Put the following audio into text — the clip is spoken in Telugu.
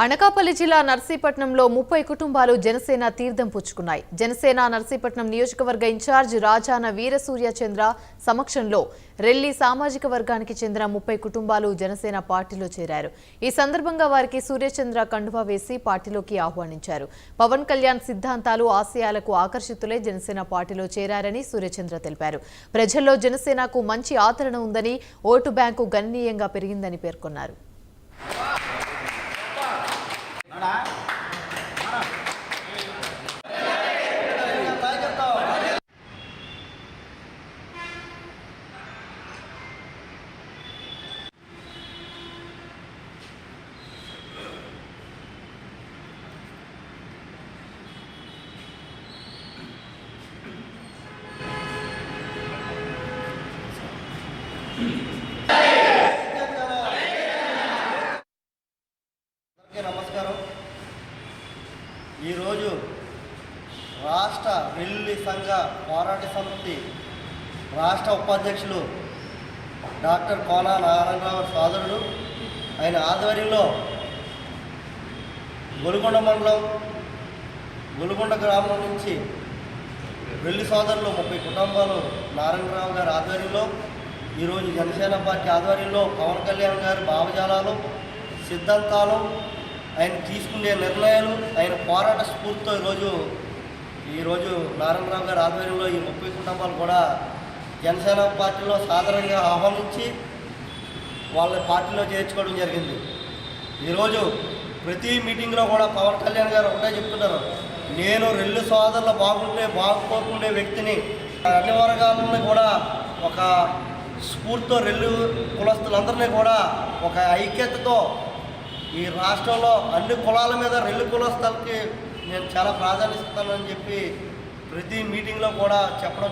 అనకాపల్లి జిల్లా నర్సీపట్నంలో 30 కుటుంబాలు జనసేన తీర్థం పుచ్చుకున్నాయి. జనసేన నర్సీపట్నం నియోజకవర్గ ఇన్ఛార్జ్ రాజాన వీరసూర్యచంద్ర సమక్షంలో రెల్లి సామాజిక వర్గానికి చెందిన 30 కుటుంబాలు జనసేన పార్టీలో చేరారు. ఈ సందర్భంగా వారికి సూర్యచంద్ర కండువా వేసి పార్టీలోకి ఆహ్వానించారు. పవన్ కళ్యాణ్ సిద్ధాంతాలు, ఆశయాలకు ఆకర్షితులై జనసేన పార్టీలో చేరారని సూర్యచంద్ర తెలిపారు. ప్రజల్లో జనసేనకు మంచి ఆదరణ ఉందని, ఓటు బ్యాంకు గణనీయంగా పెరిగిందని పేర్కొన్నారు. నమస్కారం. ఈరోజు రాష్ట్ర రెల్లి సంఘ పోరాట సమితి రాష్ట్ర ఉపాధ్యక్షులు డాక్టర్ కోనా నారాయణరావు సోదరుడు ఆయన ఆధ్వర్యంలో గొలుగొండ మండలం గొలుగొండ గ్రామం నుంచి రెల్లి సోదరులు 30 కుటుంబాలు నారాయణరావు గారి ఆధ్వర్యంలో ఈరోజు జనసేన పార్టీ ఆధ్వర్యంలో పవన్ కళ్యాణ్ గారి భావజాలాలు, సిద్ధాంతాలు, ఆయన తీసుకునే నిర్ణయాలు, ఆయన పోరాట స్ఫూర్తితో ఈరోజు నారాయణరావు గారి ఆధ్వర్యంలో ఈ 30 కుటుంబాలు కూడా జనసేన పార్టీలో సాధారణంగా ఆహ్వానించి వాళ్ళ పార్టీలో చేర్చుకోవడం జరిగింది. ఈరోజు ప్రతి మీటింగ్లో కూడా పవన్ కళ్యాణ్ గారు ఒకటే చెప్తున్నారు, నేను రెల్లి సోదరులు బాగుపోకుండే వ్యక్తిని. అన్ని వర్గాలని కూడా ఒక స్ఫూర్తితో రెల్లి కులస్తులందరినీ కూడా ఒక ఐక్యతతో ఈ రాష్ట్రంలో అన్ని కులాల మీద రెల్లి కులస్తులకి నేను చాలా ప్రాధాన్యత ఇస్తానని చెప్పి ప్రతి మీటింగ్లో కూడా చెప్పడం